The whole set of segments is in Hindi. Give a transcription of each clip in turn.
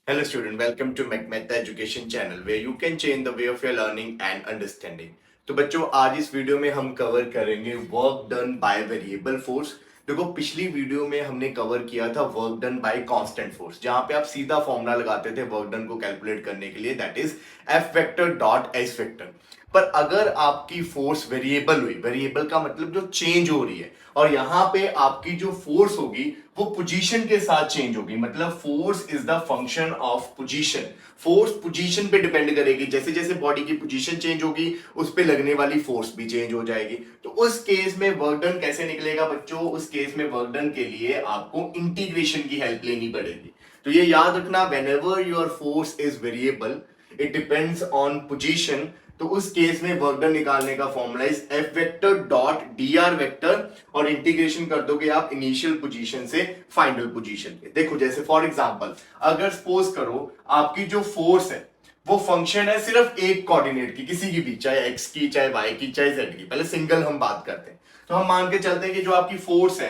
Hello student, welcome to McMeta Education channel where you can change the way of your learning and understanding. तो बच्चों आज इस वीडियो में हम कवर करेंगे work done by variable force. देखो पिछली वीडियो में हमने कवर किया था work done by constant force, जहां पे आप सीधा फॉर्मूला लगाते थे वर्क डन को कैलकुलेट करने के लिए, that is F vector dot S vector. पर अगर आपकी फोर्स वेरिएबल हुई, वेरिएबल का मतलब जो चेंज हो रही है, और यहां पे आपकी जो फोर्स होगी वो पोजीशन के साथ चेंज होगी, मतलब force is the function of position. Force position पे डिपेंड करेगी, जैसे जैसे बॉडी की पोजीशन चेंज होगी उस पे लगने वाली फोर्स भी चेंज हो जाएगी। तो उस केस में वर्क डन कैसे निकलेगा बच्चों? उस केस में वर्क डन के लिए आपको इंटीग्रेशन की हेल्प लेनी पड़ेगी। तो ये याद रखना, whenever your force is variable it depends on position. तो उस केस में वर्क डन निकालने का formula is F vector dot D R vector, और इंटीग्रेशन कर दोगे आप इनिशियल पोजीशन से फाइनल पोजीशन पे। देखो जैसे फॉर एग्जांपल अगर सपोज करो आपकी जो फोर्स है वो फंक्शन है सिर्फ एक कोऑर्डिनेट की, किसी की भी, चाहे एक्स की, चाहे वाई की, चाहे जेड की। पहले सिंगल हम बात करते हैं, तो हम मान के चलते हैं कि जो आपकी फोर्स है,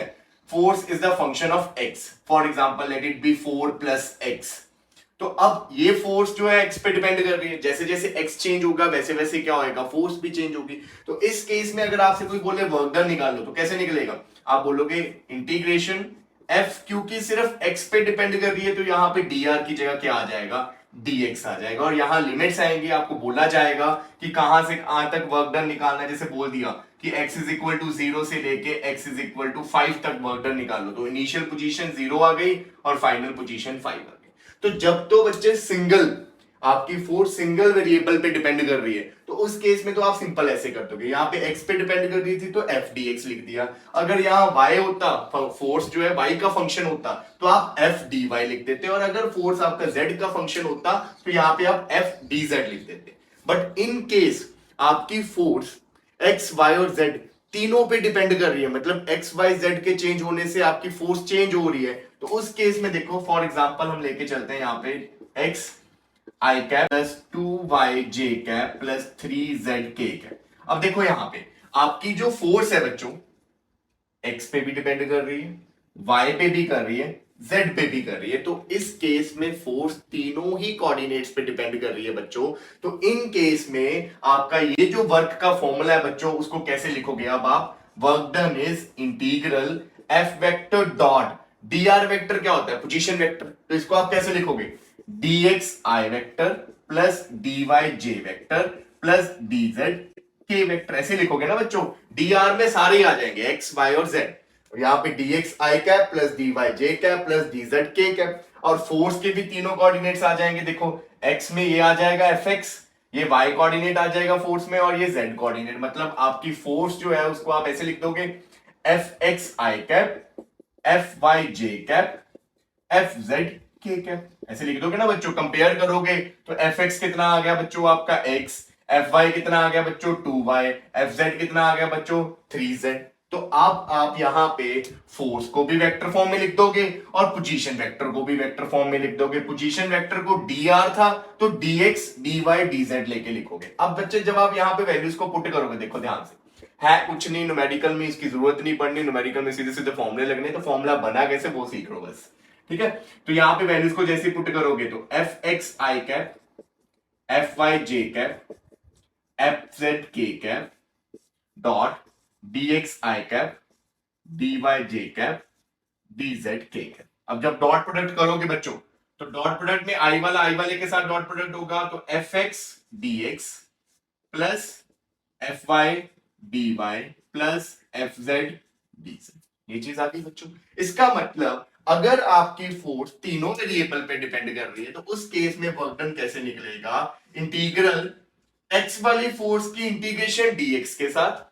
force is the function of x. For example let it be 4 plus x. तो अब ये फोर्स जो है एक्स पे डिपेंड कर रही है, जैसे जैसे एक्स चेंज होगा वैसे वैसे क्या होगा, फोर्स भी चेंज होगी। तो इस केस में अगर आपसे कोई बोले वर्क डन निकालो तो कैसे निकलेगा? आप बोलोगे इंटीग्रेशन एफ, क्योंकि सिर्फ एक्स पे डिपेंड कर रही है तो यहां पे डी आर की जगह क्या आ जाएगा, dx आ जाएगा। और यहां लिमिट्स आएंगी, आपको बोला जाएगा कि कहां से कहां तक वर्क डन निकालना है। जैसे बोल दिया कि x इज इक्वल टू 0 से लेके x इज इक्वल टू 5 तक वर्क डन निकालो, तो इनिशियल पोजीशन 0 आ गई और फाइनल पोजीशन 5 आ गई। तो जब तो बच्चे सिंगल, आपकी फोर्स सिंगल वेरिएबल पे डिपेंड कर रही है, तो उस केस में तो आप सिंपल ऐसे कर दोगे, यहाँ पे x पे डिपेंड कर रही थी तो एफ डी एक्स लिख दिया। अगर यहाँ y होता, फोर्स जो है y का फंक्शन होता, तो आप एफ डी वाई लिख देते, और अगर फोर्स आपका z का फंक्शन होता तो यहाँ पे आप एफ डी जेड लिख देते। बट इन केस आपकी फोर्स x y और z तीनों पे डिपेंड कर रही है, मतलब x y z के चेंज होने से आपकी फोर्स चेंज हो रही है। तो उस केस में देखो फॉर एग्जांपल हम लेके चलते हैं यहाँ पे x i cap plus 2y j cap plus 3z k cap. अब देखो यहाँ पे आपकी जो फोर्स है बच्चों, x पे भी डिपेंड कर रही है, y पे भी कर रही है, z पे भी कर रही है। तो इस केस में फोर्स तीनों ही कोऑर्डिनेट्स पे डिपेंड कर रही है बच्चों। तो इन केस में आपका ये जो वर्क का फॉर्मूला है बच्चों, उसको कैसे लिखोगे? अब आप work done is integral F vector dot D R vector क्या होता है, पोजीशन वेक्टर, तो इसको आप कैसे लिखोगे? डी एक्स आई वेक्टर प्लस डी वाई जे वेक्टर प्लस डी जेड के वेक्टर, ऐसे लिखोगे ना बच्चों। डी आर में सारे ही आ जाएंगे, एक्स वाई और जेड। यहाँ पे डी एक्स आई कैप प्लस डी वाई जे कैप प्लस डी जेड के कैप, और फोर्स के भी तीनों कोऑर्डिनेट्स आ जाएंगे। देखो एक्स में ये आ जाएगा एफ एक्स, ये वाई कोऑर्डिनेट आ जाएगा फोर्स में, और ये जेड कोऑर्डिनेट। मतलब आपकी फोर्स जो है उसको आप ऐसे लिख दोगे एफ एक्स आई कैप एफ वाई जे कैप एफ जेड के कैप, ऐसे लिख दोगे ना बच्चों। कंपेयर करोगे तो एफ एक्स कितना आ गया बच्चों आपका x, एफ वाई कितना आ गया बच्चों 2y, एफ जेड कितना आ गया बच्चों 3z। तो आप यहां पे फोर्स को भी वेक्टर फॉर्म में लिख दोगे और पोजीशन वेक्टर को भी वेक्टर फॉर्म में लिख दोगे। पोजीशन वेक्टर को dr था तो dx dy dz लेके लिखोगे। अब बच्चे जब आप यहां पे वैल्यूज को पुट करोगे, देखो ध्यान से, है कुछ नहीं, न्यूमेरिकल में इसकी जरूरत नहीं पड़नी, न्यूमेरिकल में सीधे सीधे फॉर्मूले लगने, तो फॉर्मूला बना कैसे वो सीख लो बस, ठीक है। तो यहां पे वैल्यूज को जैसे पुट करोगे तो एफ एक्स आई कैप एफ वाई जे कैप एफ जेड के कैप डॉट डी एक्स आई कैप डी वाई जे कैप डी जेड के कैप। अब जब डॉट प्रोडक्ट करोगे बच्चों, तो डॉट प्रोडक्ट में आई वाले के साथ डॉट प्रोडक्ट होगा, तो F X D X plus F Y D Y plus F Z D Z, ये चीज आ गई बच्चों। इसका मतलब अगर आपकी फोर्स तीनों वेरिएबल पे डिपेंड कर रही है तो उस केस में वर्क डन कैसे निकलेगा? इंटीग्रल एक्स वाली फोर्स की इंटीग्रेशन dx के साथ,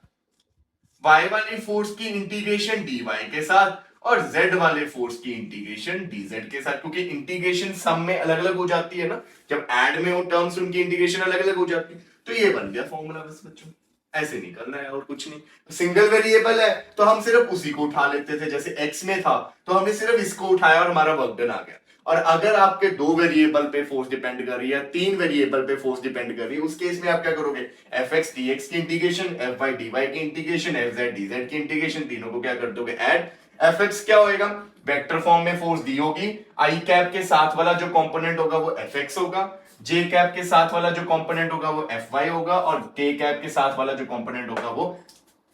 y वाली फोर्स की इंटीग्रेशन dy के साथ, और z वाले फोर्स की इंटीग्रेशन dz के साथ। क्योंकि इंटीग्रेशन सम में अलग अलग हो जाती है ना, जब ऐड में हो टर्म्स उनकी इंटीग्रेशन अलग अलग हो जाती है। तो ये बन गया फॉर्मूला बस बच्चों, ऐसे निकलना है और कुछ नहीं। सिंगल वेरिएबल है तो हम सिर्फ उसी को उठा लेते थे, जैसे x में था तो हमने सिर्फ इसको उठाया और हमारा वर्क डन आ गया। और अगर आपके दो वेरिएबल पे फोर्स डिपेंड कर रही है, तीन वेरिएबल पे फोर्स डिपेंड कर रही है, उस केस में आप क्या करोगे? एफ एक्स डी एक्स की integration, F Y D Y की integration, F Z D Z की इंटीग्रेशन, तीनों को क्या कर दोगे? ऐड, एफ एक्स क्या होएगा, वेक्टर फॉर्म में फोर्स दी होगी, आई कैप के साथ वाला जो कंपोनेंट होगा वो एफ एक्स होगा, जे कैप के साथ वाला जो कंपोनेंट होगा वो एफ वाई होगा, और के कैप के साथ वाला जो कंपोनेंट होगा वो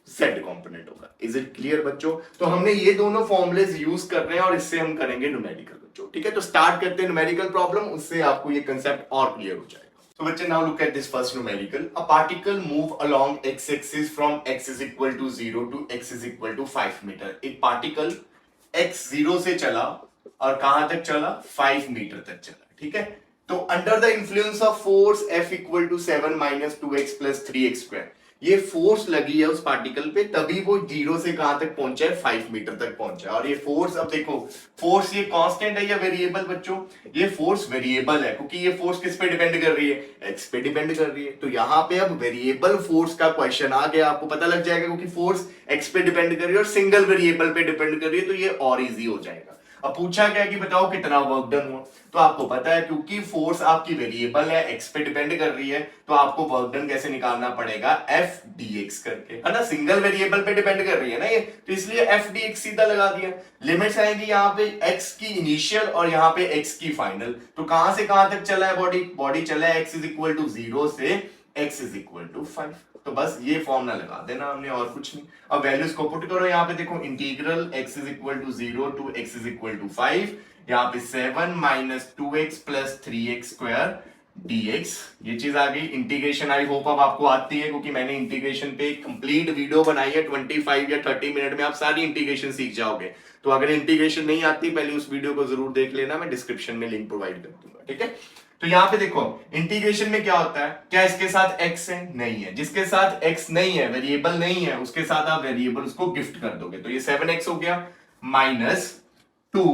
जेड कंपोनेंट होगा। इज इट क्लियर बच्चों? तो हमने ये दोनों फॉर्मुलेस यूज कर रहे हैं और इससे हम करेंगे न्यूमेरिकल बच्चों, ठीक है। तो स्टार्ट करते हैं न्यूमेरिकल प्रॉब्लम, उससे आपको ये कंसेप्ट और क्लियर हो जाएगा। So बच्चे now look at this first numerical. A particle move along x-axis from x is equal to 0 to x is equal to 5 metre. एक पार्टिकल x 0 से चला और कहां तक चला, 5 मीटर तक चला, ठीक है। तो under the influence of force F equal to 7 minus 2x plus 3x square, ये फोर्स लगी है उस पार्टिकल पे, तभी वो 0 से कहां तक पहुंचा है, 5 मीटर तक पहुंचा है। और ये फोर्स, अब देखो फोर्स ये कांस्टेंट है या वेरिएबल बच्चों, ये फोर्स वेरिएबल है, क्योंकि ये फोर्स किस पे डिपेंड कर रही है, एक्स पे डिपेंड कर रही है। तो यहां पे अब वेरिएबल फोर्स का क्वेश्चन आ गया, आपको पता लग जाएगा, क्योंकि फोर्स एक्स पे डिपेंड कर रही है और सिंगल वेरिएबल पे डिपेंड कर रही है, तो ये और इजी हो जाएगा। अब पूछा गया कि बताओ कितना वर्क डन हुआ, तो आपको पता है क्योंकि फोर्स आपकी वेरिएबल है, एक्स पे डिपेंड कर रही है, तो आपको वर्क डन कैसे निकालना पड़ेगा, एफ डी एक्स करके, है ना, सिंगल वेरिएबल पे डिपेंड कर रही है ना ये, तो इसलिए एफ डी एक्स सीधा लगा दिया। लिमिट्स आएंगी यहाँ पे एक्स की इनिशियल और यहाँ पे एक्स की फाइनल, तो कहां से कहां तक चला है बॉडी चला है एक्स इज इक्वल टू 0 से x इज इक्वल टू 5। तो बस ये फॉर्मूला लगा देना हमने, और कुछ नहीं। अब वैल्यूज को पुट करो, यहाँ पे देखो integral x is equal to 0 to x is equal to 5, यहाँ पे 7 minus 2x plus 3x square dx, ये चीज आ गई। इंटीग्रेशन आई होप अब आपको आती है, क्योंकि मैंने इंटीग्रेशन पे कंप्लीट वीडियो बनाई है, 25 या 30 मिनट में आप सारी इंटीग्रेशन सीख जाओगे। तो अगर इंटीग्रेशन नहीं आती, पहले उस वीडियो को जरूर देख लेना, मैं डिस्क्रिप्शन में लिंक प्रोवाइड कर दूंगा, ठीक है। तो यहां पे देखो इंटीग्रेशन में क्या होता है, क्या इसके साथ x है, नहीं है, जिसके साथ x नहीं है, वेरिएबल नहीं है, उसके साथ आप वेरिएबल उसको गिफ्ट कर दोगे, तो ये 7x हो गया माइनस 2,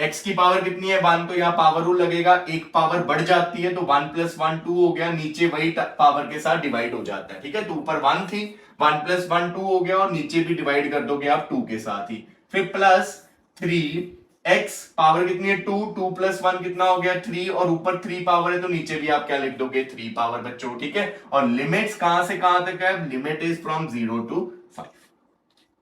x की पावर कितनी है 1, तो यहाँ पावर रूल लगेगा, एक पावर बढ़ जाती है तो 1 प्लस 1 2 हो गया, नीचे वही पावर के साथ डिवाइड हो जाता है, ठीक है। तो ऊपर 1 थी, 1 प्लस 1 2 हो गया, और नीचे भी डिवाइड कर दोगे आप 2 के साथ ही, फिर प्लस 3 x पावर कितनी है 2, 2 प्लस 1 कितना हो गया 3, और ऊपर 3 पावर है तो नीचे भी आप क्या लिख दोगे 3 पावर बच्चों, ठीक है। और लिमिट्स कहां से कहां तक है, limit is from 0 to 5।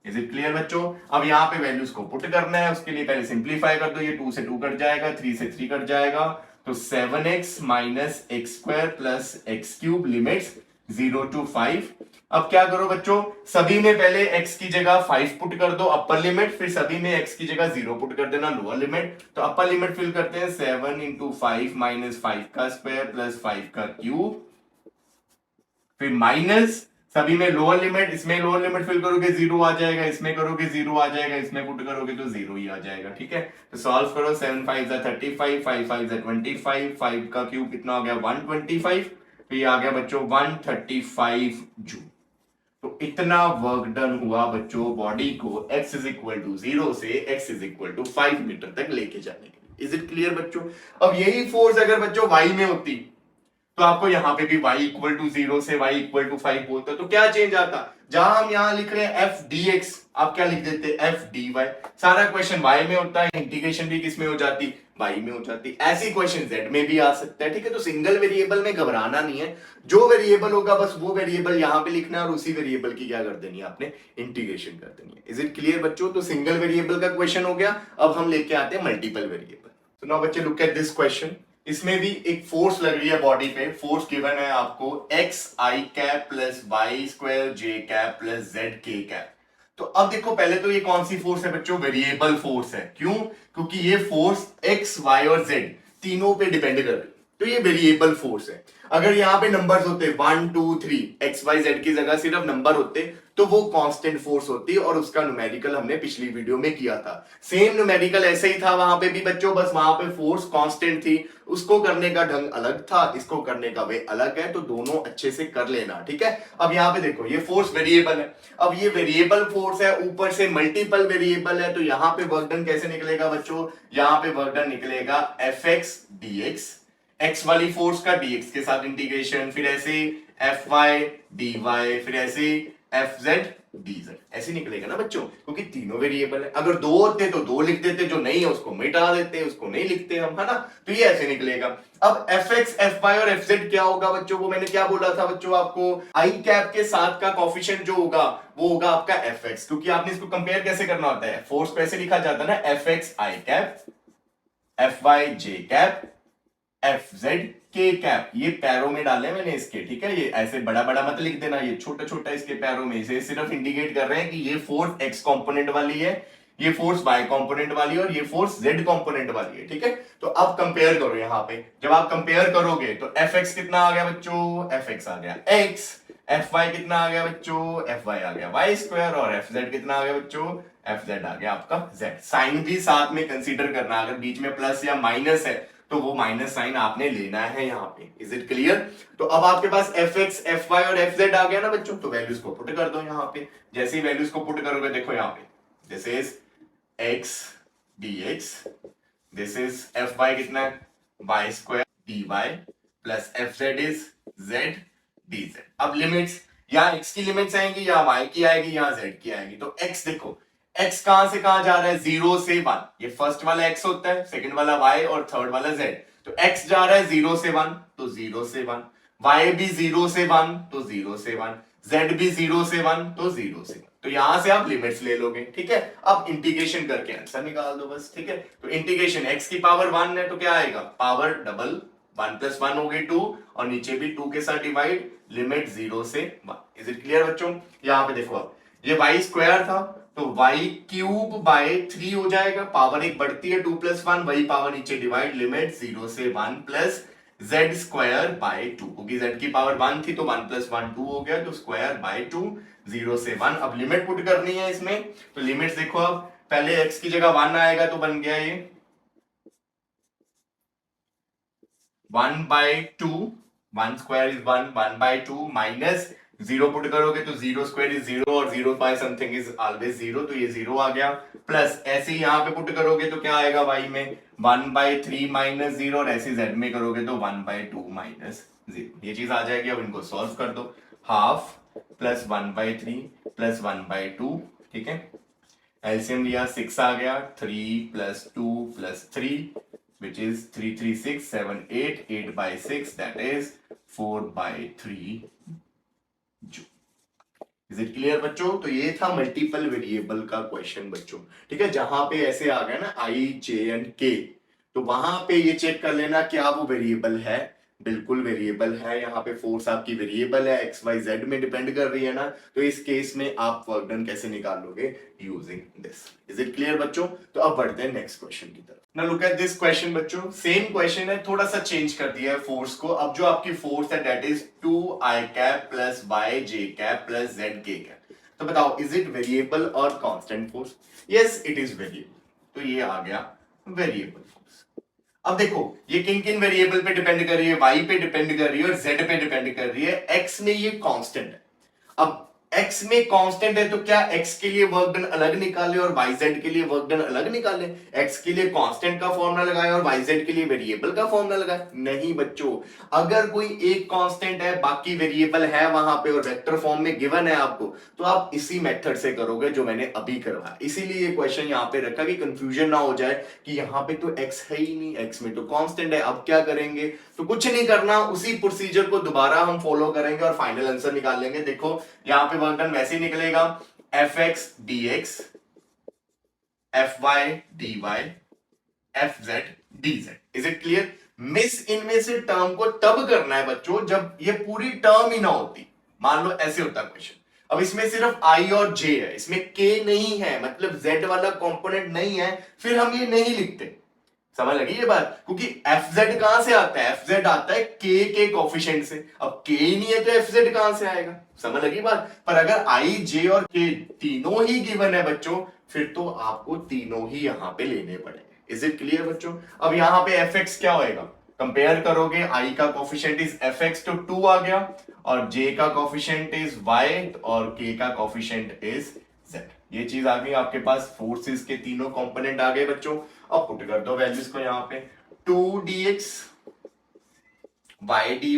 Is it clear बच्चों? अब यहां पे वैल्यूज को पुट करना है, उसके लिए पहले सिंप्लीफाई कर दो, ये 2 से 2 कट जाएगा, 3 से 3 कट जाएगा, तो 7x minus X square plus X cube, limits 0 to 5। अब क्या करो बच्चों, सभी में पहले x की जगह 5 पुट कर दो अपर लिमिट, फिर सभी में x की जगह 0 पुट कर देना लोअर लिमिट। तो अपर लिमिट फिल करते हैं 7 इंटू 5 माइनस 5 का स्क्वायर प्लस 5 का क्यूब, फिर माइनस सभी में लोअर लिमिट, इसमें लोअर लिमिट फिल करोगे 0 आ जाएगा, इसमें करोगे 0 आ जाएगा, इसमें पुट करोगे तो 0 ही आ जाएगा, ठीक है। तो सॉल्व करो, 7 5 35, 5 5 25, 5 का क्यूब कितना हो गया 125, तो ये आ गया बच्चों 135 जूल। तो इतना वर्क डन हुआ बच्चों बॉडी को x इज इक्वल टू 0 से x is equal to 5 metre तक लेके जाने के लिए। इज इट क्लियर बच्चों? अब यही फोर्स अगर बच्चों y में होती तो आपको यहां पे भी y इक्वल टू 0 से y इक्वल टू 5 बोलता, तो क्या चेंज आता, जहां हम यहां लिख रहे हैं f dx, आप क्या लिख देते f dy, सारा क्वेश्चन y में होता है, इंटीग्रेशन भी किस में हो जाती, y में हो जाती। ऐसी क्वेश्चन z में भी आ सकता है, ठीक है। तो सिंगल वेरिएबल में घबराना नहीं है, जो वेरिएबल होगा बस वो वेरिएबल यहां पे लिखना है, और उसी वेरिएबल की क्या कर देनी है आपने, इंटीग्रेशन कर देनी है। इज इट क्लियर बच्चों? तो सिंगल वेरिएबल का क्वेश्चन हो गया, अब हम लेके आते हैं मल्टीपल वेरिएबल। तो नाउ बच्चे लुक एट दिस क्वेश्चन, इसमें भी एक फोर्स लग रही है बॉडी पे, फोर्स गिवन है आपको x i cap plus Y square j cap plus z k cap. तो अब देखो पहले तो ये कौन सी फोर्स है बच्चों, वेरिएबल फोर्स है, क्यों, क्योंकि ये फोर्स x y और z तीनों पे डिपेंड कर रही है, तो ये वेरिएबल फोर्स है। अगर यहाँ पे नंबर्स होते 1 2 3 x y z की जगह सिर्फ नंबर होते तो वो कांस्टेंट फोर्स होती, और उसका न्यूमेरिकल हमने पिछली वीडियो में किया था। सेम न्यूमेरिकल ऐसे ही था वहां पे भी बच्चों, बस वहां पे फोर्स कांस्टेंट थी, उसको करने का ढंग अलग था, इसको करने का वे अलग है, तो दोनों अच्छे से कर लेना, ठीक है। अब यहाँ पे देखो ये फोर्स वेरिएबल है, अब ये वेरिएबल फोर्स है, ऊपर से मल्टीपल वेरिएबल है, तो यहाँ पे वर्क डन कैसे निकलेगा बच्चों, यहाँ पे वर्क डन निकलेगा F X D x, x वाली फोर्स का dx के साथ इंटीग्रेशन, फिर ऐसे fy dy, फिर ऐसे FZ DZ ऐसे निकलेगा ना बच्चों, क्योंकि तीनों वेरिएबल है। अगर दो होते तो दो लिख देते, जो नहीं है उसको मिटा देते, उसको नहीं लिखते हम, है ना। तो ये ऐसे निकलेगा। अब FX FY और FZ क्या होगा बच्चों, वो मैंने क्या बोला था बच्चों आपको, आई कैप के साथ का कोफिशिएंट जो होगा वो होगा आपका FX, क्योंकि आपने इसको कंपेयर कैसे करना होता है, फोर्स को ऐसे लिखा जाता है ना, FX I cap, FY J cap, FZ K cap. ये पैरों में डाले मैंने इसके, ठीक है, ये ऐसे बड़ा बड़ा मत लिख देना, ये छोटा छोटा इसके पैरों में, इसे सिर्फ इंडिकेट कर रहे हैं कि ये फोर्स X कंपोनेंट वाली है, ये फोर्स Y कंपोनेंट वाली है और ये फोर्स Z कंपोनेंट वाली है, ठीक है। तो अब कंपेयर करो, यहां पे जब आप कंपेयर करोगे तो FX कितना आ गया बच्चों, FX आ गया X, FY कितना आ गया बच्चों, FY आ गया Y स्क्वायर, और FZ कितना आ गया बच्चों, FZ आ गया आपका Z। साइन भी साथ में कंसीडर करना, अगर बीच में प्लस या माइनस है तो वो माइनस साइन आपने लेना है यहाँ पे। Is it clear? तो अब आपके पास FX FY और FZ आ गया ना बच्चों, तो वैल्यूज को पुट कर दो यहाँ पे। जैसे ही वैल्यूज को पुट करोगे, देखो यहाँ पे this is x dx, this is FY कितना है, y square dy plus FZ is z dz। अब लिमिट्स, यहाँ x की लिमिट्स आएंगी, या y की आएगी, यहाँ z की आएगी। तो x देखो, x कहां से कहां जा रहा है, 0 से 1, ये फर्स्ट वाला x होता है, सेकंड वाला y और थर्ड वाला z। तो x जा रहा है 0 से 1, तो 0 से 1, y भी 0 से 1, तो 0 से 1, z भी 0 से 1, तो 0 से 1। तो यहां से आप लिमिट्स ले लोगे, ठीक है। अब इंटीग्रेशन करके आंसर निकाल दो बस, ठीक है। तो इंटीग्रेशन x की पावर 1 है तो क्या आएगा, पावर डबल 1 + 1 हो गई 2, और नीचे भी 2 के साथ डिवाइड, लिमिट 0 से 1। इज इट क्लियर बच्चों? यहां पे देखो, अब ये y स्क्वायर था तो y क्यूब बाय 3 हो जाएगा, पावर एक बढ़ती है 2 + 1, वही पावर नीचे डिवाइड, लिमिट 0 से 1 प्लस z स्क्वायर बाय 2, क्योंकि z की पावर 1 थी तो 1 + 1 2 हो गया, तो स्क्वायर बाय 2, 0 से 1। अब लिमिट पुट करनी है इसमें, तो लिमिट्स देखो, अब पहले x की जगह 1 आएगा तो बन गया ये 1/2, 1 स्क्वायर इज 1, 1/2 माइनस 0 पुट करोगे तो 0 स्क्वायर इज 0 और 0 बाय समथिंग इज ऑलवेज 0, तो ये 0 आ गया। प्लस ऐसे ही यहां पे पुट करोगे तो क्या आएगा y में, 1/3 माइनस 0, और ऐसे z में करोगे तो 1/2 माइनस 0। ये चीज आ जाएगी। अब इनको सॉल्व कर दो, हाफ प्लस 1/3 प्लस 1/2, ठीक है। एलसीएम लिया 6 आ गया, 3 + 2 + 3 which is 3 3 6 7 8, 8/6 that is 4/3 joule. Is it clear बच्चों? तो ये था मल्टीपल वेरिएबल का क्वेश्चन बच्चों, ठीक है। जहां पे ऐसे आ गया ना I J and K, तो वहां पे ये चेक कर लेना क्या वो वेरिएबल है, बिल्कुल वेरिएबल है। यहाँ पे फोर्स आपकी वेरिएबल है, एक्स वाई जेड में डिपेंड कर रही है ना, तो इस केस में आप वर्क डन कैसे निकाल लोगे, using this. Is it clear बच्चों? तो अब बढ़ते हैं नेक्स्ट क्वेश्चन की तरफ। Now look at this question बच्चों, सेम क्वेश्चन है, थोड़ा सा चेंज कर दिया है फोर्स को। अब जो आपकी फोर्स है that is 2i cap plus y j cap plus z k cap. तो बताओ, इज इट वेरिएबल और constant force? Yes it is variable, तो ये आ गया वेरिएबल फोर्स। अब देखो, ये किन किन वेरिएबल पे डिपेंड कर रही है, y पे डिपेंड कर रही है और z पे डिपेंड कर रही है। x में ये कांस्टेंट है। अब x में कांस्टेंट है तो क्या x के लिए वर्क डन अलग निकाले और yz के लिए वर्क डन अलग निकाले? x के लिए कांस्टेंट का फॉर्मूला लगाए और yz के लिए वेरिएबल का फॉर्मूला लगाए? नहीं बच्चों, अगर कोई एक कांस्टेंट है बाकी वेरिएबल है वहां पे और वेक्टर फॉर्म में गिवन है आपको, तो आप इसी मेथड से करोगे जो मैंने अभी करवाया। इसीलिए ये क्वेश्चन यहां पे रखा कि कंफ्यूजन ना हो जाए कि यहां पे तो x है ही नहीं, x में तो कांस्टेंट है, अब क्या करेंगे? तो कुछ नहीं करना, उसी प्रोसीजर को दोबारा हम फॉलो करेंगे और फाइनल आंसर निकाल लेंगे। देखो यहां पे वर्क डन वैसे ही निकलेगा, fx dx, fy dy, fz dz। Is it clear? Miss इनमें से टर्म को तब करना है बच्चों जब ये पूरी टर्म ही ना होती। मान लो ऐसे होता क्वेश्चन, अब इसमें सिर्फ i और j है, इसमें k नहीं है, मतलब z वाला कंपोनेंट नहीं है, फिर हम ये नहीं लिखते। समझ लगी ये बात? क्योंकि fz कहां से आता है, fz आता है k के कोफिशिएंट से। अब k ही नहीं है तो fz कहां से आएगा? समझ लगी बात? पर अगर i j और k तीनों ही गिवन है बच्चों, फिर तो आपको तीनों ही यहां पे लेने पड़ेंगे। इज इट क्लियर बच्चों? अब यहां पे fx क्या होएगा, कंपेयर करोगे, i का कोफिशिएंट इज fx तो 2 आ गया, और j का कोफिशिएंट इज y और k का कोफिशिएंट इज z। ये चीज आ गई आपके पास, फोर्सेस के तीनों कंपोनेंट आ गए बच्चों। अब पुट कर दो वैल्यूज को यहां पे, 2 dx, y dy,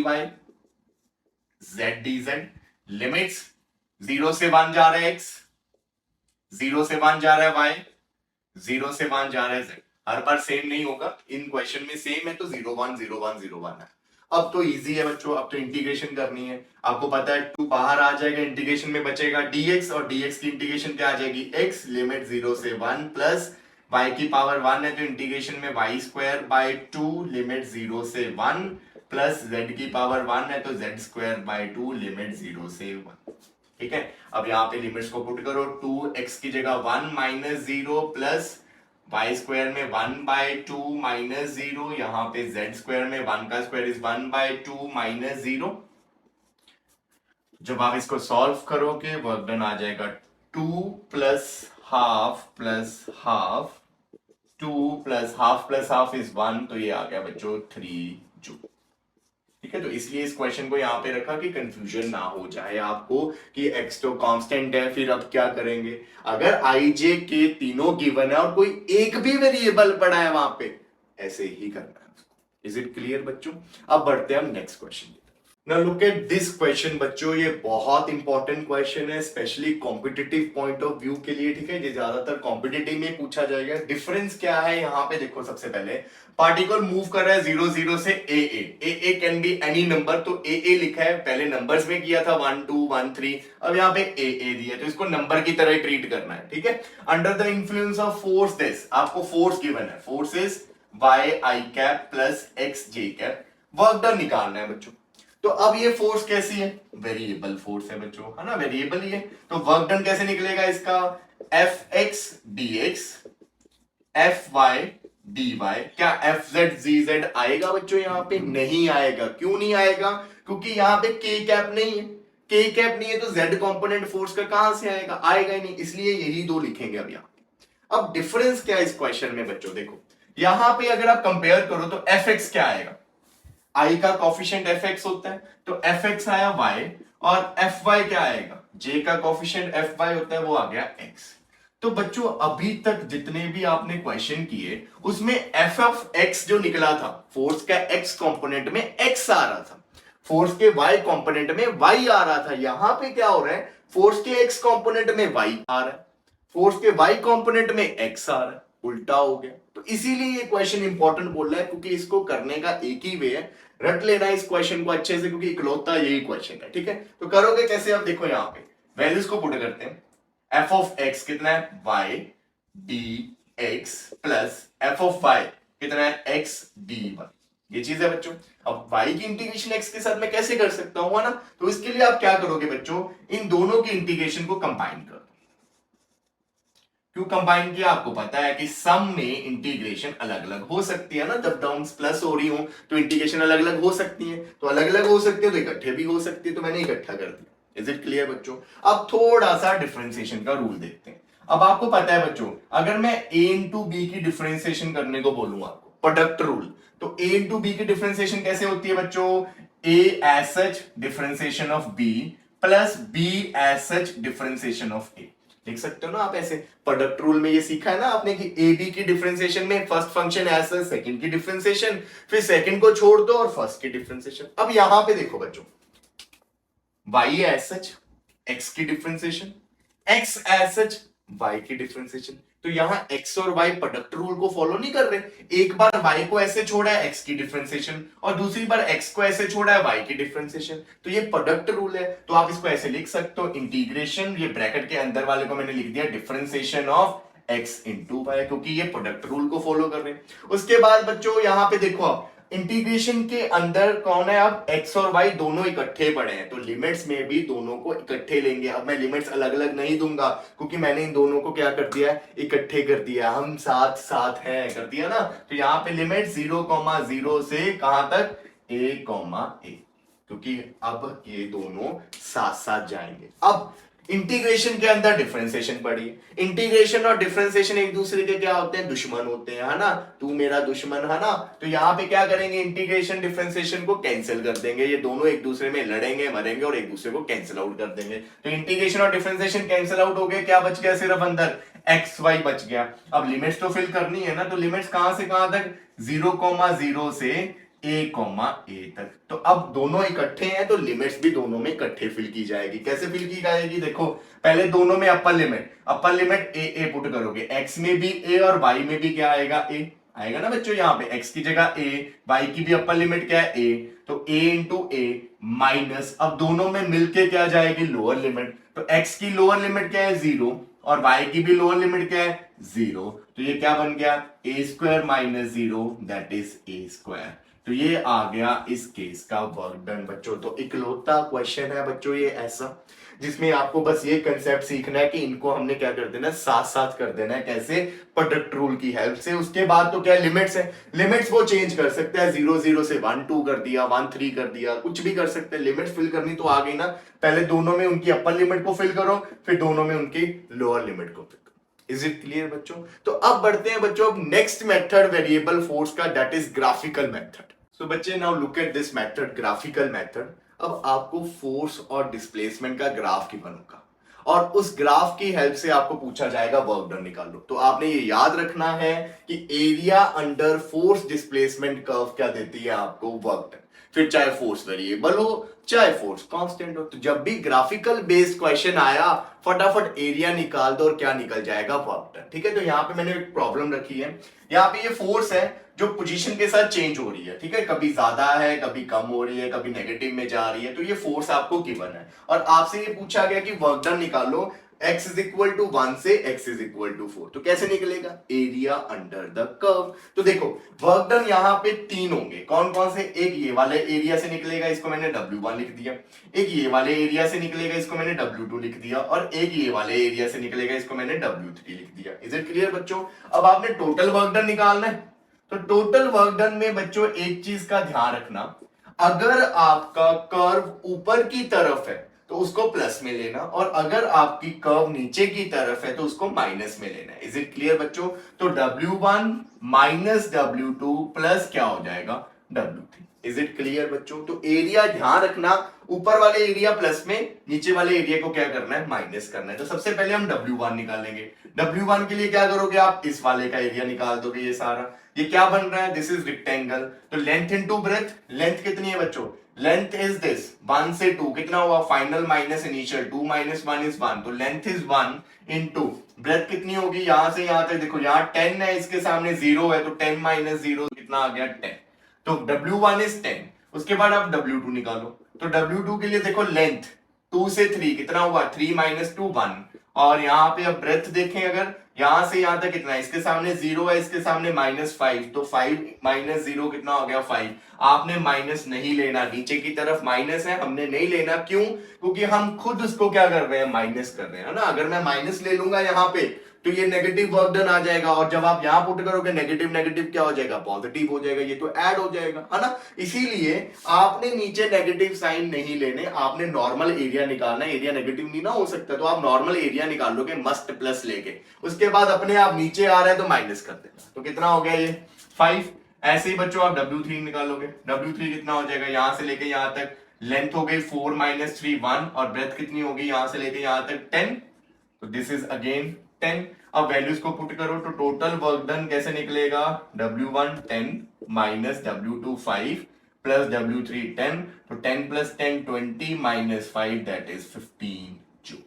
z dz, limits 0 से 1 जा रहा है x, 0 से 1 जा रहा है y, 0 से 1 जा रहा है z। हर बार सेम नहीं होगा, इन क्वेश्चन में सेम है तो 0 1 0 1 0 1 है। अब तो इजी है बच्चों, अब तो इंटीग्रेशन करनी है। आपको पता है 2 बाहर आ जाएगा, इंटीग्रेशन में बचेगा dx, और dx की इंटीग्रेशन क्या आ जाएगी, x लिमिट 0 से 1 प्लस y की पावर 1 है तो इंटीग्रेशन में y स्क्वायर बाय 2 लिमिट 0 से 1 प्लस z की पावर 1 है तो z स्क्वायर बाय 2 लिमिट 0 से 1। ठीक है, अब यहाँ पे लिमिट्स को पुट करो, 2x की जगह 1 माइनस 0 प्लस y स्क्वायर में 1 बाय 2 माइनस 0, यहाँ पे z स्क्वायर में 1 का स्क्वायर इज 1 बाय 2 माइनस 0। जब आप इसको सॉल्व करोगे वर्क डन आ जाएगा 2 plus half plus half, 2 plus half is 1, तो ये आ गया बच्चों 3 जूल। ठीक है, तो इसलिए इस क्वेश्चन को यहां पे रखा कि कंफ्यूजन ना हो जाए आपको कि x तो कांस्टेंट है, फिर अब क्या करेंगे। अगर आई जे के तीनों गिवन है और कोई एक भी वेरिएबल पड़ा है वहां पे, ऐसे ही करना है उसको। इज इट क्लियर बच्चों? अब बढ़ते हैं हम next question. Now look at this question बच्चों, ये बहुत इंपॉर्टेंट क्वेश्चन है specially competitive point of view के लिए। ठीक है, ये ज्यादातर कॉम्पिटिटिव में पूछा जाएगा। डिफरेंस क्या है यहाँ पे देखो, सबसे पहले पार्टिकल मूव कर रहा है 0 0 से ए कैन बी एनी नंबर, तो ए लिखा है, पहले नंबर्स में किया था 1 2 1 3, अब यहाँ पे ए दिया तो इसको नंबर की तरह ट्रीट करना है। ठीक है, under the influence of force this, आपको फोर्स गिवन है, force is Y I cap plus X J cap, work done निकालना है बच्चों। तो अब ये फोर्स कैसी है, वेरिएबल फोर्स है बच्चों, है ना, वेरिएबल ही है, तो वर्क डन कैसे निकलेगा इसका, F X D X F Y D Y. क्या एफ जेड जी जेड आएगा बच्चों, यहां पे नहीं आएगा। क्यों नहीं आएगा, क्योंकि यहां पे के कैप नहीं है, के कैप नहीं है तो जेड कंपोनेंट फोर्स का कहां से आएगा, आएगा ही नहीं, इसलिए यही दो लिखेंगे अब यहाँ पे। अब डिफरेंस क्या है इस क्वेश्चन में बच्चों, देखो यहां पे अगर आप कंपेयर करो तो एफ एक्स क्या आएगा, आई का कॉफिशिएंट एफ एक्स होता है तो एफ एक्स आया वाई, और एफ वाई क्या आएगा, जे का कॉफिशिएंट एफ वाई होता है, वो आ गया एक्स। तो बच्चों अभी तक जितने भी आपने क्वेश्चन किए उसमें एफ ऑफ एक्स जो निकला था, फोर्स का एक्स कंपोनेंट में एक्स आ रहा था, फोर्स के वाई कंपोनेंट में वाई आ रहा था। यहां पे क्या हो रहा है, फोर्स के एक्स कंपोनेंट में वाई आ रहा है, फोर्स के वाई कंपोनेंट में एक्स आ रहा है, उल्टा हो गया। तो इसीलिए ये क्वेश्चन इंपॉर्टेंट बोल रहा है, क्योंकि इसको करने का एक ही वे है, रट लेना इस क्वेश्चन को अच्छे से, क्योंकि इकलौता यही क्वेश्चन है। ठीक है, तो करोगे कैसे, अब देखो यहां पे वैल्यूज को पुट करते हैं। एफ ऑफ एक्स कितना है, Y D X plus F of Y कितना है, एक्स डी वाई, ये चीज है बच्चों। अब y की इंटीग्रेशन x के साथ मैं कैसे कर सकता हूं, है ना, तो इसके लिए आप क्या करोगे बच्चों, इन दोनों की इंटीग्रेशन को कंबाइन कर दो। क्यों कंबाइन किया, आपको पता है कि सम में इंटीग्रेशन अलग अलग हो सकती है ना, जब टर्म्स प्लस हो रही हो तो इंटीग्रेशन अलग अलग हो सकती है, तो अलग अलग हो सकती है तो इकट्ठे भी हो सकती है, तो मैंने इकट्ठा कर दिया। इज इट क्लियर बच्चों? अब थोड़ा सा डिफरेंशिएशन का रूल देखते हैं। अब आपको पता है बच्चों, अगर मैं a इंटू बी की डिफरेंशिएशन करने को बोलूं आपको, प्रोडक्ट रूल, तो a इंटू बी की डिफरेंशिएशन कैसे होती है बच्चों, a as such differentiation of b plus b as such differentiation of a। लिख सकते हो ना आप ऐसे, प्रोडक्ट रूल में ये सीखा है ना आपने कि ए बी की डिफरेंशिएशन में first function as such, second की डिफरेंशिएशन, फिर सेकंड को छोड़ दो और फर्स्ट की डिफरेंशिएशन। अब यहां पे देखो बच्चों, y एज सच x की differentiation, x as such y की डिफरेंशिएशन, तो यहां x और y प्रोडक्ट रूल को फॉलो नहीं कर रहे। एक बार y को ऐसे छोड़ा है x की डिफरेंशिएशन, और दूसरी बार x को ऐसे छोड़ा है y की डिफरेंशिएशन, तो ये प्रोडक्ट रूल है। तो आप इसको ऐसे लिख सकते हो, इंटीग्रेशन, ये ब्रैकेट के अंदर वाले को मैंने लिख दिया differentiation of x into Y, क्योंकि ये प्रोडक्ट रूल को फॉलो कर रहे हैं। उसके बाद बच्चों यहां पे देखो, आप इंटीग्रेशन के अंदर कौन है, अब x और y दोनों इकट्ठे पड़े हैं, तो लिमिट्स में भी दोनों को इकट्ठे लेंगे। अब मैं लिमिट्स अलग अलग नहीं दूंगा, क्योंकि मैंने इन दोनों को क्या कर दिया, इकट्ठे कर दिया, हम साथ साथ हैं कर दिया ना। तो यहाँ पे लिमिट 0,0 से कहां तक, a, क्योंकि अब ये दोनों साथ साथ जाएंगे। अब इंटीग्रेशन के अंदर डिफरेंशिएशन पड़ी, इंटीग्रेशन और डिफरेंशिएशन एक दूसरे के क्या होते हैं, दुश्मन होते हैं, है ना, तू मेरा दुश्मन, है ना। तो यहां पे क्या करेंगे, इंटीग्रेशन डिफरेंशिएशन को कैंसिल कर देंगे, ये दोनों एक दूसरे में लड़ेंगे मरेंगे और एक दूसरे को कैंसिल आउट कर देंगे। तो इंटीग्रेशन और डिफरेंशिएशन कैंसिल आउट हो गए, क्या बच गया, सिर्फ अंदर एक्स वाई बच गया। अब लिमिट्स तो फिल करनी है ना, तो लिमिट्स कहां से कहां तक, 0,0 से ए कॉमा ए तक। तो अब दोनों इकट्ठे हैं तो लिमिट्स भी दोनों में इकट्ठे फिल की जाएगी। कैसे फिल की जाएगी, देखो पहले दोनों में अपर लिमिट ए पुट करोगे, एक्स में भी ए और वाई में भी क्या आएगा, ए आएगा ना बच्चों। यहाँ पे एक्स की जगह ए, वाई की भी अपर लिमिट क्या है, ए, तो ए इंटू ए माइनस, अब दोनों में मिलके क्या जाएगी, लोअर लिमिट। तो एक्स की लोअर लिमिट क्या है, 0, और वाई की भी लोअर लिमिट क्या है, 0। तो ये क्या बन गया, A square minus 0 that is A square. तो ये आ गया इस केस का वर्क डन बच्चों। तो इकलौता क्वेश्चन है बच्चों ये ऐसा जिसमें आपको बस ये कंसेप्ट सीखना है कि इनको हमने क्या कर देना है, साथ साथ कर देना है। कैसे, प्रोडक्ट रूल की हेल्प से। उसके बाद तो क्या लिमिट्स है, लिमिट्स वो चेंज कर सकते हैं, 0 से 1 2 कर दिया, 1 3 कर दिया, कुछ भी कर सकते हैं। लिमिट फिल करनी तो आ गई ना, पहले दोनों में उनकी अपर लिमिट को फिल करो, फिर दोनों में उनकी लोअर लिमिट को फिल करो। इज इट क्लियर बच्चों। तो अब बढ़ते हैं बच्चों अब नेक्स्ट मेथड वेरिएबल फोर्स का, दैट इज ग्राफिकल मेथड। सो बच्चे now look at this method, graphical method. अब आपको फोर्स और डिस्प्लेसमेंट का ग्राफ गिवन होगा और उस ग्राफ की हेल्प से आपको पूछा जाएगा वर्क डन निकालो। तो आपने ये याद रखना है कि area under force displacement curve क्या देती है आपको, वर्क डन। फिर चाहे फोर्स वेरिएबल हो चाहे फोर्स कांस्टेंट हो, तो जब भी ग्राफिकल बेस्ड क्वेश्चन आया फटाफट एरिया निकाल दो और क्या निकल जाएगा, वर्क डन। ठीक है, तो यहाँ पे मैंने एक प्रॉब्लम रखी है। यहाँ पे ये फोर्स है जो पोजीशन के साथ चेंज हो रही है, ठीक है, कभी ज्यादा है कभी कम हो रही है, कभी नेगेटिव में जा रही है। तो ये फोर्स आपको गिवन है और आपसे ये पूछा गया कि वर्क डन निकालो x इज इक्वल टू 1 से x इज इक्वल टू 4। तो कैसे निकलेगा, एरिया अंडर द कर्व। तो देखो वर्क डन यहाँ पे 3 होंगे, कौन कौन से, एक ये वाले एरिया से निकलेगा, इसको मैंने W1 लिख दिया, एक ये वाले एरिया से निकलेगा, इसको मैंने W2 लिख दिया, और एक ये वाले एरिया से निकलेगा, इसको मैंने W3 लिख दिया। इज इट क्लियर बच्चों। अब आपने टोटल वर्क डन निकालना है। तो टोटल वर्क डन में बच्चों एक चीज का ध्यान रखना, अगर आपका कर्व ऊपर की तरफ है तो उसको प्लस में लेना, और अगर आपकी कर्व नीचे की तरफ है तो उसको माइनस में लेना है। इज इट क्लियर बच्चों। तो W1 माइनस W2 प्लस क्या हो जाएगा, W3। इज इट क्लियर बच्चों। तो एरिया ध्यान रखना, ऊपर वाले एरिया प्लस में, नीचे वाले एरिया को क्या करना है, माइनस करना है। तो सबसे पहले हम W1 निकालेंगे। W1 के लिए क्या करोगे आप, इस वाले का एरिया निकाल दोगे, ये सारा, ये क्या बन रहा है, दिस इज रेक्टेंगल। तो लेंथ इनटू ब्रेथ, लेंथ कितनी है बच्चों, लेंथ इज दिस 1 से 2 कितना हुआ, final minus initial, 2 minus 1 is 1, तो लेंथ इज 1 इनटू ब्रेथ कितनी होगी, यहां से यहां तक देखो, यहां 10 है, इसके सामने 0 है, तो 10 माइनस 0 कितना आ गया, 10। तो W1 इज 10। उसके बाद आप W2 निकालो। तो W2 के लिए देखो लेंथ 2 से 3 कितना हुआ, 3 माइनस 2 1, और यहाँ पे अब ब्रेथ देखें, अगर यहां से यहां तक कितना है, इसके सामने 0 है, इसके सामने -5, तो 5 माइनस 0 कितना हो गया, 5। आपने माइनस नहीं लेना, नीचे की तरफ माइनस है, हमने नहीं लेना, क्यों, क्योंकि हम खुद उसको क्या कर रहे हैं, माइनस कर रहे हैं ना। अगर मैं माइनस ले लूंगा यहाँ पे तो ये नेगेटिव वर्क डन आ जाएगा, और जब आप यहां पुट करोगे नेगेटिव नेगेटिव क्या हो जाएगा, पॉजिटिव हो जाएगा, ये तो ऐड हो जाएगा, है ना। इसीलिए आपने नीचे नेगेटिव साइन नहीं लेने, आपने नॉर्मल एरिया निकालना है। एरिया नेगेटिव नहीं ना हो सकता, तो आप नॉर्मल एरिया निकाल लोगे मस्ट प्लस लेके, उसके बाद अपने आप नीचे आ रहा है तो माइनस कर देना। तो कितना हो गया ये 5। ऐसे ही बच्चों आप W3 निकालोगे, W3 कितना हो जाएगा, यहां से लेके यहां तक लेंथ हो गई 4 माइनस 3 1, और ब्रेथ कितनी होगी, यहां से लेके यहां तक 10, तो दिस इज अगेन 10। अब वैल्यूज को पुट करो तो टोटल वर्क डन कैसे निकलेगा, W1 10 minus W2 5 plus W3 10, तो 10 plus 10 20 minus 5 that is 15 joule.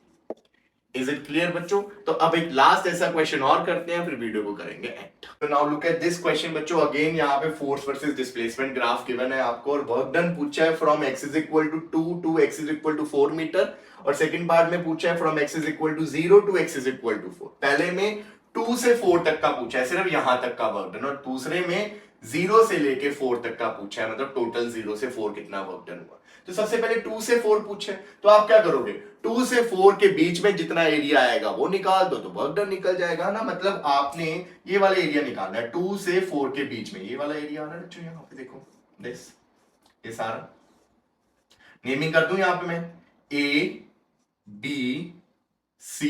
Is it clear बच्चों। तो अब एक लास्ट ऐसा क्वेश्चन और करते हैं, फिर वीडियो को करेंगे एंड। तो now look at this question बच्चों, अगेन यहाँ पे force versus displacement graph given है आपको, और वर्क डन पूछा है from x is equal to 2 to x is equal to 4 metre, और सेकंड पार्ट में पूछा है from x is equal to 0 to x is equal to 4। पहले में 2 से 4 तक का पूछा है, सिर्फ यहां तक का वर्क डन, और दूसरे में 0 से लेके 4 तक का पूछा है, मतलब टोटल 0 से 4 कितना वर्क डन हुआ। तो सबसे पहले 2 से 4 पूछे, तो आप क्या करोगे, 2 से 4 के बीच में जितना एरिया आएगा वो निकाल दो, तो वर्क डन निकल जाएगा ना। मतलब आपने ये वाला एरिया निकालना है, 2 से 4 के बीच में ये वाला एरिया आ रहा है बच्चों, यहाँ पे देखो दिस, ये सारा नेमिंग कर दूं यहाँ पे मैं, A B C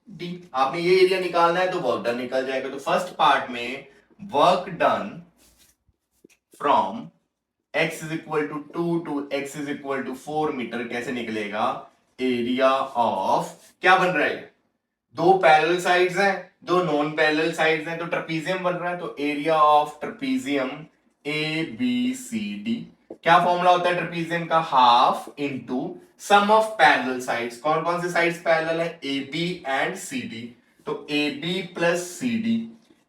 D, आपने ये एरिया निकालना है तो वर्क डन निकल जाएगा। तो फर्स्ट पार्ट में work done from x is equal to 2 to x is equal to 4 metre कैसे निकलेगा, एरिया ऑफ, क्या बन रहा है, दो पैरेलल साइड्स हैं, दो नॉन पैरेलल साइड्स हैं, तो ट्रेपीजियम बन रहा है, तो area of trapezium A B C D. क्या फॉर्मूला होता है ट्रेपीजियम का? Half into sum of parallel sides. कौन कौन से साइड्स पैरेलल है? A B and C D. तो A B plus C D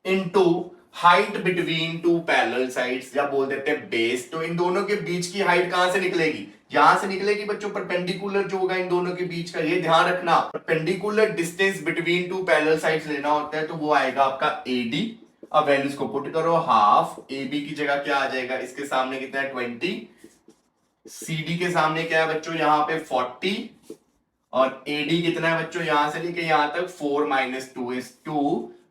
into height between two parallel sides, या बोल देते हैं बेस। तो इन दोनों के बीच की हाइट कहां से निकलेगी? यहां से निकलेगी बच्चों, परपेंडिकुलर जो होगा इन दोनों के बीच का, ये ध्यान रखना। Perpendicular distance between two parallel sides लेना होता है, तो वो आएगा आपका एडी। अब वैल्यूज को पुट करो, हाफ ए बी की जगह क्या आ जाएगा? इसके सामने कितना है? 20। सी डी के सामने क्या है बच्चों? यहाँ पे 40। और एडी कितना है बच्चों? यहां से लेके यहां तक 4 माइनस 2 इज 2।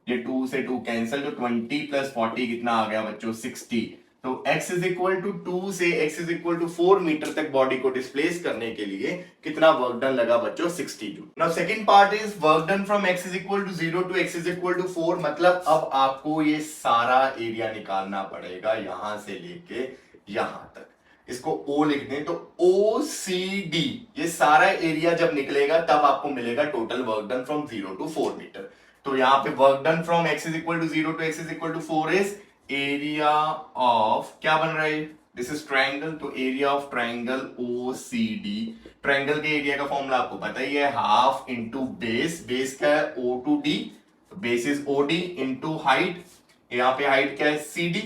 ये 2 से 2 कैंसिल, तो 20 प्लस 40 कितना आ गया बच्चों? 60। तो x इज इक्वल टू 2 से x is equal to 4 metre तक बॉडी को डिस्प्लेस करने के लिए कितना वर्क डन लगा बच्चों? 60 joule. Now second part is work done from x is equal to 0 to x is equal to 4। मतलब अब आपको ये सारा एरिया निकालना पड़ेगा यहां से लेके यहां तक। इसको O लिख दें तो OCD, ये सारा एरिया जब निकलेगा तब आपको मिलेगा total work done from 0 to 4 metre. तो यहाँ पे work done from x is equal to 0 to x is equal to 4 is area of, क्या बन रहा है? दिस इज ट्राइंगल, तो area of triangle OCD। Triangle के एरिया का फॉर्मूला आपको पता ही है, हाफ इंटू बेस। बेस क्या है? O to D, base is OD into height. यहाँ पे हाइट क्या है? CD।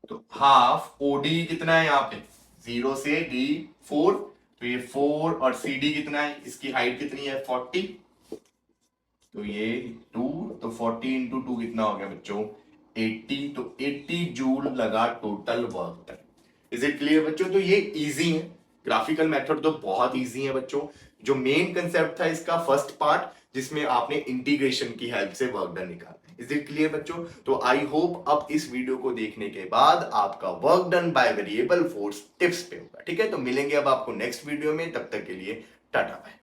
तो हाफ ओडी कितना है यहाँ पे? 0 से डी 4। तो ये 4 और CD कितना है? इसकी हाइट कितनी है? 40। तो ये 2, तो 40 इंटू 2 कितना हो गया बच्चों? 80। तो 80 जूल लगा total work done. Is it clear बच्चों? तो ये इजी है, ग्राफिकल मेथड तो बहुत इजी है बच्चों। जो मेन कंसेप्ट था इसका फर्स्ट पार्ट, जिसमें आपने इंटीग्रेशन की हेल्प से वर्क डन निकाला। इज इट क्लियर बच्चों? तो आई होप अब इस वीडियो को देखने के बाद आपका work done by variable force tips पे होगा। ठीक है, तो मिलेंगे अब आपको नेक्स्ट वीडियो में, तब तक के लिए टाटा बाय।